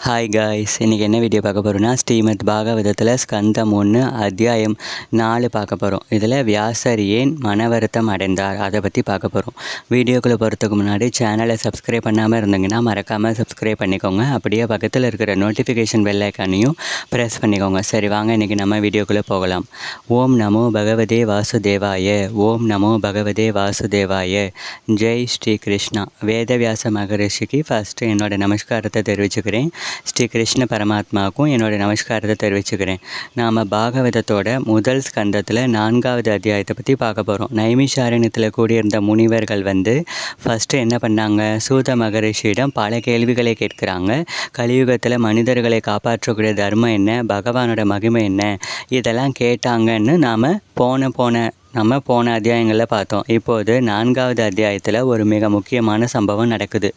Hi guys, இன்றைக்கி என்ன video பார்க்க போகிறோன்னா ஸ்ரீமத் பாகவதத்தில் ஸ்கந்தம் 1 அத்தியாயம் 4 பார்க்க போகிறோம். இதில் வியாசர் ஏன் மன வருத்தம் அடைந்தார் அதை பற்றி பார்க்க போகிறோம். வீடியோக்குள்ளே போகிறதுக்கு முன்னாடி சேனலை சப்ஸ்கிரைப் பண்ணாமல் இருந்தீங்கன்னா மறக்காமல் சப்ஸ்கிரைப் பண்ணிக்கோங்க. அப்படியே பக்கத்தில் இருக்கிற நோட்டிஃபிகேஷன் பெல் ஐக்கானையும் ப்ரெஸ் பண்ணிக்கோங்க. சரி வாங்க, இன்றைக்கி நம்ம வீடியோக்குள்ளே போகலாம். ஓம் நமோ பகவதே வாசுதேவாய. ஓம் நமோ பகவதே வாசுதேவாய. ஜெய் ஸ்ரீ கிருஷ்ணா. வேதவியாச மகரிஷிக்கு ஃபஸ்ட்டு என்னோட நமஸ்காரத்தை தெரிவிச்சுக்கிறேன். ஸ்ரீ கிருஷ்ண பரமாத்மாவுக்கும் என்னோடய நமஸ்காரத்தை தெரிவிச்சுக்கிறேன். நாம் பாகவதத்தோட முதல் ஸ்கந்தத்தில் 4வது அத்தியாயத்தை பற்றி பார்க்க போகிறோம். நைமிஷாரண்யத்தில் கூடியிருந்த முனிவர்கள் ஃபஸ்ட்டு என்ன பண்ணாங்க, சூத மகரிஷியிடம் பல கேள்விகளை கேட்குறாங்க. கலியுகத்தில் மனிதர்களை காப்பாற்றக்கூடிய தர்மம் என்ன, பகவானோட மகிமை என்ன, இதெல்லாம் கேட்டாங்கன்னு நாம் போன அத்தியாயங்களில் பார்த்தோம். இப்போது 4வது அத்தியாயத்தில் ஒரு மிக முக்கியமான சம்பவம் நடக்குது.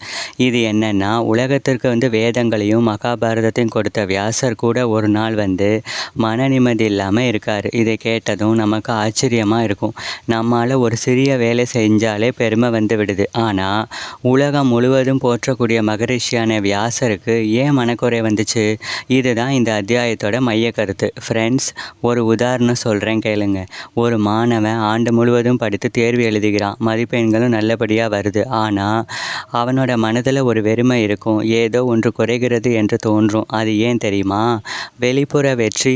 இது என்னென்னா, உலகத்திற்கு வேதங்களையும் மகாபாரதத்தையும் கொடுத்த வியாசர் கூட ஒரு நாள் மன நிம்மதி இல்லாமல் இருக்கார். இதை கேட்டதும் நமக்கு ஆச்சரியமாக இருக்கும். நம்மால் ஒரு சிறிய வேலை செஞ்சாலே பெருமை விடுது. ஆனால் உலகம் முழுவதும் போற்றக்கூடிய மகரிஷியான வியாசருக்கு ஏன் மனக்குறை வந்துச்சு? இதுதான் இந்த அத்தியாயத்தோட மைய கருத்து. ஃப்ரெண்ட்ஸ், ஒரு உதாரணம் சொல்கிறேன் கேளுங்க. ஒரு மாணவன் ஆண்டு முழுவதும் படித்து தேர்வு எழுதுகிறான். மதிப்பெண்களும் நல்லபடியாக வருது. ஆனால் அவனோட மனதில் ஒரு வெறுமை இருக்கும். ஏதோ ஒன்று குறைகிறது என்று தோன்றும். அது ஏன் தெரியுமா? வெளிப்புற வெற்றி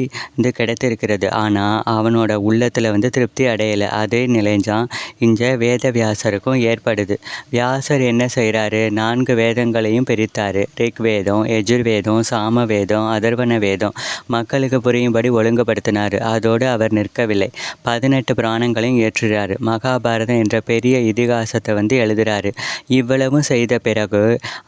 கிடைத்திருக்கிறது, ஆனால் அவனோட உள்ளத்தில் திருப்தி அடையலை. அதே நிலைஞ்சான் இங்கே வேதவியாசருக்கும் ஏற்படுது. வியாசர் என்ன செய்கிறாரு? 4 வேதங்களையும் பிரித்தார். ரிக்வேதம், யஜுர்வேதம், சாமவேதம், அதர்வண வேதம் மக்களுக்கு புரியும்படி ஒழுங்குபடுத்தினார். அதோடு அவர் நிற்கவில்லை. 18 புராணங்களையும் ஏற்றுகிறார். மகாபாரதம் என்ற பெரிய இதிகாசத்தை எழுதுகிறாரு. இவ்வளவும் செய்த பிறகு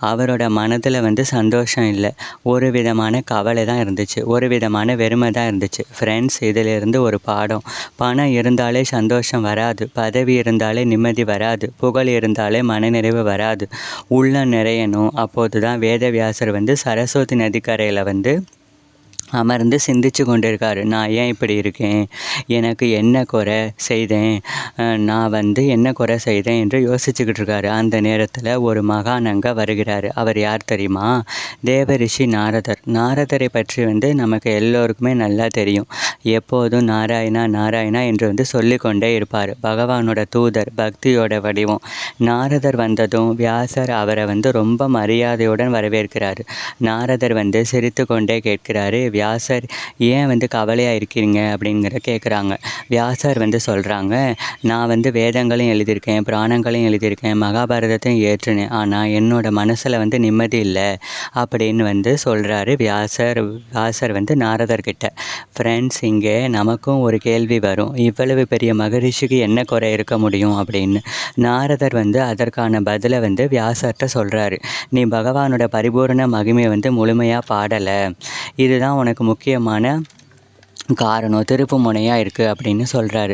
அவரோட மனதில் சந்தோஷம் இல்லை. ஒரு விதமான கவலை தான் இருந்துச்சு, ஒரு விதமான வெறுமை தான் இருந்துச்சு. ஃப்ரெண்ட்ஸ், இதிலிருந்து ஒரு பாடம். பணம் இருந்தாலே சந்தோஷம் வராது, பதவி இருந்தாலே நிம்மதி வராது, புகழ் இருந்தாலே மனநிறைவு வராது. உள்ள நிறையணும். அப்போது தான் வேதவியாசர் சரஸ்வதி நதிக்கரையில் அமர்ந்து சிந்திச்சு கொண்டிருக்காரு. நான் ஏன் இப்படி இருக்கேன், எனக்கு என்ன குறை செய்தேன், நான் என்ன குறை செய்தேன் என்று யோசிச்சுக்கிட்டு இருக்காரு. அந்த நேரத்தில் ஒரு மகான் அங்கே வருகிறார். அவர் யார் தெரியுமா? தேவரிஷி நாரதர். நாரதரை பற்றி நமக்கு எல்லோருக்குமே நல்லா தெரியும். எப்போதும் நாராயணா நாராயணா என்று சொல்லிக்கொண்டே இருப்பார். பகவானோட தூதர், பக்தியோட வடிவம். நாரதர் வந்ததும் வியாசர் அவரை ரொம்ப மரியாதையுடன் வரவேற்கிறார். நாரதர் சிரித்து கொண்டே கேட்கிறாரு, வியாசர் ஏன் கவலையாக இருக்கிறீங்க அப்படிங்கிற கேட்குறாங்க. வியாசர் சொல்கிறாங்க, நான் வேதங்களையும் எழுதியிருக்கேன், புராணங்களையும் எழுதியிருக்கேன், மகாபாரதத்தையும் ஏற்றினேன், ஆனால் என்னோட மனசில் நிம்மதி இல்லை அப்படின்னு சொல்கிறாரு வியாசர் நாரதர்கிட்ட. ஃப்ரெண்ட்ஸ், இங்கே நமக்கும் ஒரு கேள்வி வரும். இவ்வளவு பெரிய மகரிஷிக்கு என்ன குறை இருக்க முடியும் அப்படின்னு. நாரதர் அதற்கான பதிலை வியாசர்கிட்ட சொல்கிறாரு. நீ பகவானோட பரிபூரண மகிமையை முழுமையாக பாடலை, இதுதான் உனக்கு முக்கியமான காரணம், திருப்பு முனையாக இருக்குது அப்படின்னு சொல்கிறாரு.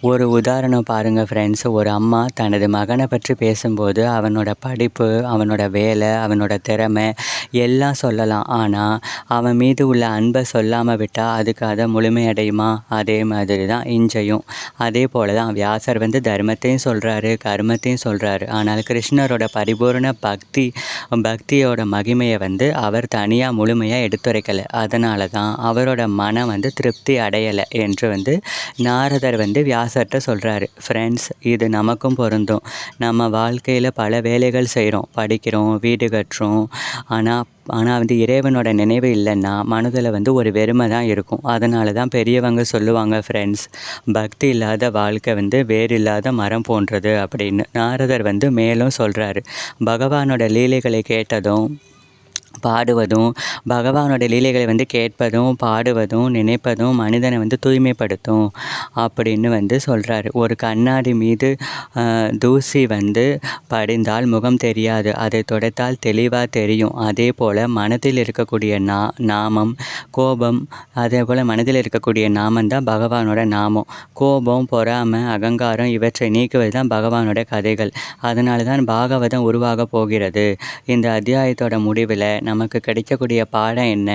ஒரு உதாரணம் பாருங்கள் ஃப்ரெண்ட்ஸ். ஒரு அம்மா தனது மகனை பற்றி பேசும்போது அவனோட படிப்பு, அவனோட வேலை, அவனோட திறமை எல்லாம் சொல்லலாம். ஆனால் அவன் மீது உள்ள அன்பை சொல்லாமல் விட்டால் அதுக்கு அதை முழுமையடையுமா? அதே மாதிரி தான் இஞ்சையும். அதே போல் தான் வியாசர் தர்மத்தையும் சொல்கிறாரு, கர்மத்தையும் சொல்கிறாரு. ஆனால் கிருஷ்ணரோட பரிபூர்ண பக்தியோட மகிமையை அவர் தனியாக முழுமையாக எடுத்துரைக்கலை. அதனால தான் அவரோட மனம் திருப்தி அடையலை என்று நாரதர் வியாசர்கிட்ட சொல்கிறாரு. ஃப்ரெண்ட்ஸ், இது நமக்கும் பொருந்தும். நம்ம வாழ்க்கையில் பல வேலைகள் செய்கிறோம், படிக்கிறோம், வீடு கட்டுறோம். ஆனால் இறைவனோட நினைவு இல்லைன்னா மனதில் ஒரு வெறுமை தான் இருக்கும். அதனால தான் பெரியவங்க சொல்லுவாங்க ஃப்ரெண்ட்ஸ், பக்தி இல்லாத வாழ்க்கை வேறு இல்லாத மரம் போன்றது அப்படின்னு. நாரதர் மேலும் சொல்கிறாரு, பகவானோட லீலைகளை கேட்டதும் பாடுவதும், பகவானோட லீலைகளை கேட்பதும் பாடுவதும் நினைப்பதும் மனிதனை தூய்மைப்படுத்தும் அப்படின்னு சொல்கிறாரு. ஒரு கண்ணாடி மீது தூசி படிந்தால் முகம் தெரியாது, அதை துடைத்தால் தெளிவாக தெரியும். அதே போல் மனதில் இருக்கக்கூடிய நாமம், கோபம், அதே போல் மனதில் இருக்கக்கூடிய நாமம் தான் பகவானோட நாமம். கோபம், பொறாமை, அகங்காரம் இவற்றை நீக்குவது தான் பகவானோட கதைகள். அதனால தான் பாகவதம் உருவாக போகிறது. இந்த அத்தியாயத்தோட முடிவில் நமக்கு கிடைக்கக்கூடிய பாடம் என்ன?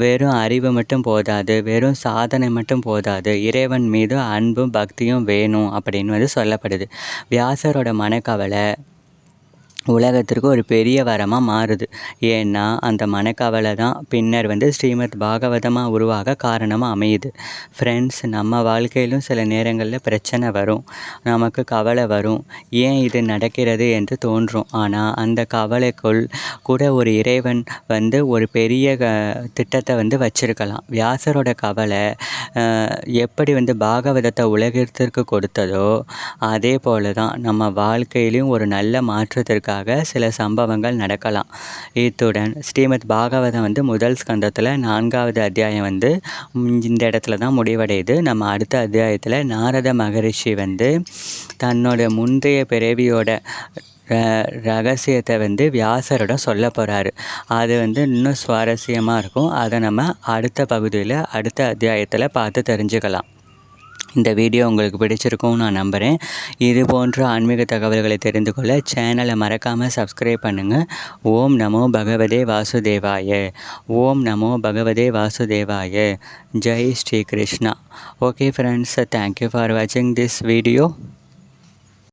வெறும் அறிவு மட்டும் போதாது, வெறும் சாதனை மட்டும் போதாது, இறைவன் மீது அன்பும் பக்தியும் வேணும் அப்படின்னு சொல்லப்படுது. வியாசரோட மனக்கவலை உலகத்திற்கு ஒரு பெரிய வரமாக மாறுது. ஏன்னா அந்த மனக்கவலை தான் பின்னர் ஸ்ரீமத் பாகவதமாக உருவாக காரணமாக அமையுது. ஃப்ரெண்ட்ஸ், நம்ம வாழ்க்கையிலும் சில நேரங்களில் பிரச்சனை வரும், நமக்கு கவலை வரும், ஏன் இது நடக்கிறது என்று தோன்றும். ஆனால் அந்த கவலைக்குள் கூட ஒரு இறைவன் ஒரு பெரிய திட்டத்தை வச்சிருக்கலாம். வியாசரோட கவலை எப்படி பாகவதத்தை உலகத்திற்கு கொடுத்ததோ அதே போல தான் நம்ம வாழ்க்கையிலும் ஒரு நல்ல மாற்றத்திற்காக சில சம்பவங்கள் நடக்கலாம். இத்துடன் ஸ்ரீமத் பாகவதம் முதல் ஸ்கந்தத்தில் 4வது அத்தியாயம் இந்த இடத்துல தான் முடிவடையுது. நம்ம அடுத்த அத்தியாயத்தில் நாரத மகரிஷி தன்னோட முந்தைய பிறவியோட ரகசியத்தை வியாசரோட சொல்ல போகிறாரு. அது இன்னும் சுவாரஸ்யமாக இருக்கும். அதை நம்ம அடுத்த பகுதியில் அடுத்த அத்தியாயத்தில் பார்த்து தெரிஞ்சுக்கலாம். இந்த வீடியோ உங்களுக்கு பிடிச்சிருக்கும்னு நான் நம்புகிறேன். இது போன்ற ஆன்மீக தகவல்களை தெரிந்து கொள்ள சேனலை மறக்காமல் சப்ஸ்கிரைப் பண்ணுங்கள். ஓம் நமோ பகவதே வாசுதேவாய. ஓம் நமோ பகவதே வாசுதேவாய. ஜெய் Shri Krishna. Okay friends, thank you for வாட்சிங் திஸ் வீடியோ.